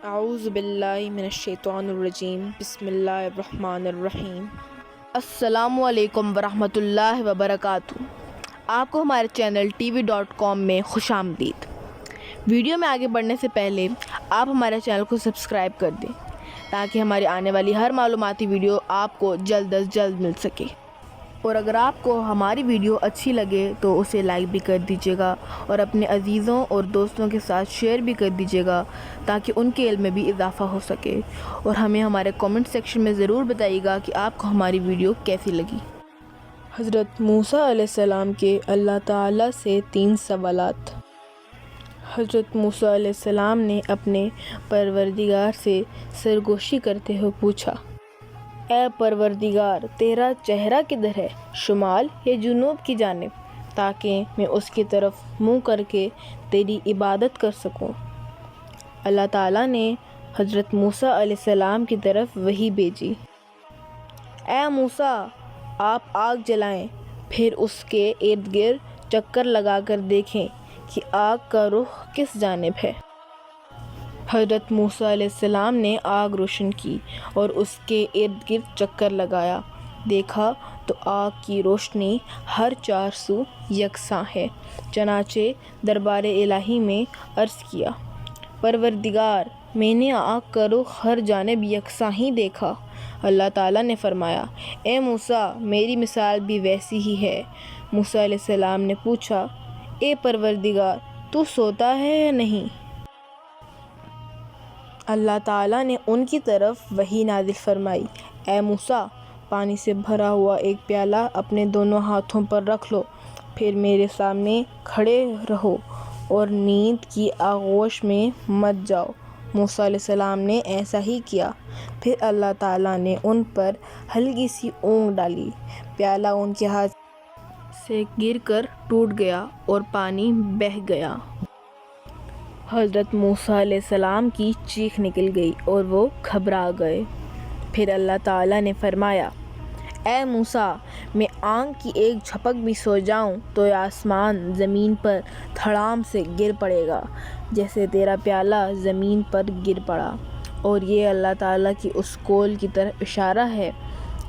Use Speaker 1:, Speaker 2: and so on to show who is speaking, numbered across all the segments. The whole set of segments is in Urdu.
Speaker 1: اعوذ باللہ من الشیطان الرجیم، بسم اللہ الرحمن الرحیم۔ السلام علیکم ورحمۃ اللہ وبرکاتہ۔ آپ کو ہمارے چینل TV.com میں خوش آمدید۔ ویڈیو میں آگے بڑھنے سے پہلے آپ ہمارے چینل کو سبسکرائب کر دیں تاکہ ہماری آنے والی ہر معلوماتی ویڈیو آپ کو جلد از جلد مل سکے، اور اگر آپ کو ہماری ویڈیو اچھی لگے تو اسے لائک بھی کر دیجیے گا اور اپنے عزیزوں اور دوستوں کے ساتھ شیئر بھی کر دیجیے گا تاکہ ان کے علم میں بھی اضافہ ہو سکے، اور ہمیں ہمارے کومنٹ سیکشن میں ضرور بتائیے گا کہ آپ کو ہماری ویڈیو کیسی لگی۔ حضرت موسی علیہ السلام کے اللہ تعالی سے 3 سوالات۔ حضرت موسی علیہ السلام نے اپنے پروردگار سے سرگوشی کرتے ہوئے پوچھا، اے پروردگار، تیرا چہرہ کدھر ہے، شمال یا جنوب کی جانب، تاکہ میں اس کی طرف منہ کر کے تیری عبادت کر سکوں۔ اللہ تعالیٰ نے حضرت موسیٰ علیہ السلام کی طرف وحی بھیجی، اے موسیٰ، آپ آگ جلائیں، پھر اس کے ارد گرد چکر لگا کر دیکھیں کہ آگ کا رخ کس جانب ہے۔ حضرت موسیٰ علیہ السلام نے آگ روشن کی اور اس کے ارد گرد چکر لگایا، دیکھا تو آگ کی روشنی ہر 4 سو یکساں ہے۔ چنانچہ دربار الہی میں عرض کیا، پروردگار، میں نے آگ کا رخ ہر جانب یکساں ہی دیکھا۔ اللہ تعالیٰ نے فرمایا، اے موسیٰ، میری مثال بھی ویسی ہی ہے۔ موسیٰ علیہ السلام نے پوچھا، اے پروردگار، تو سوتا ہے یا نہیں؟ اللہ تعالیٰ نے ان کی طرف وحی نازل فرمائی، اے موسیٰ، پانی سے بھرا ہوا ایک پیالہ اپنے دونوں ہاتھوں پر رکھ لو، پھر میرے سامنے کھڑے رہو اور نیند کی آغوش میں مت جاؤ۔ موسیٰ علیہ السلام نے ایسا ہی کیا، پھر اللہ تعالیٰ نے ان پر ہلکی سی اونگ ڈالی، پیالہ ان کے ہاتھ سے گر کر ٹوٹ گیا اور پانی بہہ گیا۔ حضرت موسیٰ علیہ السلام کی چیخ نکل گئی اور وہ گھبرا گئے۔ پھر اللہ تعالیٰ نے فرمایا، اے موسیٰ، میں آنکھ کی ایک جھپک بھی سو جاؤں تو یہ آسمان زمین پر دھڑام سے گر پڑے گا، جیسے تیرا پیالہ زمین پر گر پڑا۔ اور یہ اللہ تعالیٰ کی اس قول کی طرف اشارہ ہے۔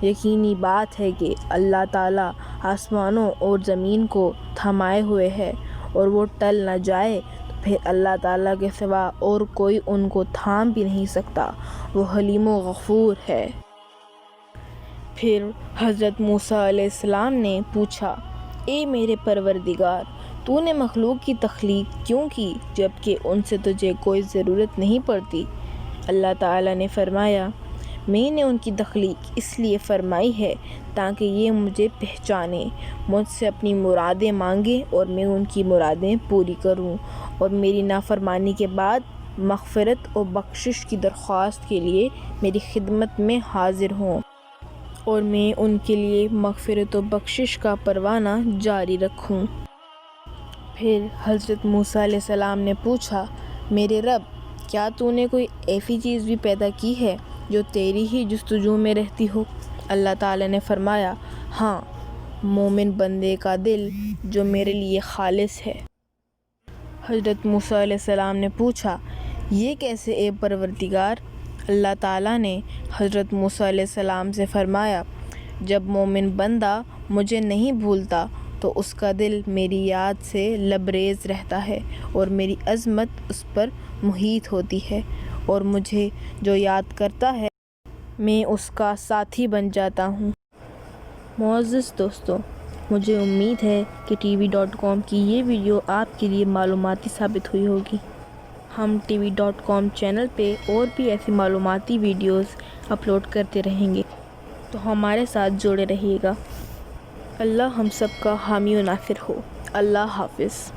Speaker 1: یقینی بات ہے کہ اللہ تعالیٰ آسمانوں اور زمین کو تھمائے ہوئے ہے، اور وہ ٹل نہ جائے پھر اللہ تعالیٰ کے سوا اور کوئی ان کو تھام بھی نہیں سکتا، وہ حلیم و غفور ہے۔ پھر حضرت موسیٰ علیہ السلام نے پوچھا، اے میرے پروردگار، تو نے مخلوق کی تخلیق کیوں کی جبکہ ان سے تجھے کوئی ضرورت نہیں پڑتی؟ اللہ تعالیٰ نے فرمایا، میں نے ان کی تخلیق اس لیے فرمائی ہے تاکہ یہ مجھے پہچانے، مجھ سے اپنی مرادیں مانگے اور میں ان کی مرادیں پوری کروں، اور میری نافرمانی کے بعد مغفرت اور بخشش کی درخواست کے لیے میری خدمت میں حاضر ہوں، اور میں ان کے لیے مغفرت و بخشش کا پروانہ جاری رکھوں۔ پھر حضرت موسیٰ علیہ السلام نے پوچھا، میرے رب، کیا تو نے کوئی ایسی چیز بھی پیدا کی ہے جو تیری ہی جستجو میں رہتی ہو؟ اللہ تعالیٰ نے فرمایا، ہاں، مومن بندے کا دل جو میرے لیے خالص ہے۔ حضرت موسیٰ علیہ السلام نے پوچھا، یہ کیسے اے پروردگار؟ اللہ تعالیٰ نے حضرت موسیٰ علیہ السلام سے فرمایا، جب مومن بندہ مجھے نہیں بھولتا تو اس کا دل میری یاد سے لبریز رہتا ہے، اور میری عظمت اس پر محیط ہوتی ہے، اور مجھے جو یاد کرتا ہے میں اس کا ساتھی بن جاتا ہوں۔ معزز دوستو، مجھے امید ہے کہ TV.com کی یہ ویڈیو آپ کے لیے معلوماتی ثابت ہوئی ہوگی۔ ہم TV.com چینل پہ اور بھی ایسی معلوماتی ویڈیوز اپلوڈ کرتے رہیں گے، تو ہمارے ساتھ جڑے رہیے گا۔ اللہ ہم سب کا حامی و ناصر ہو۔ اللہ حافظ۔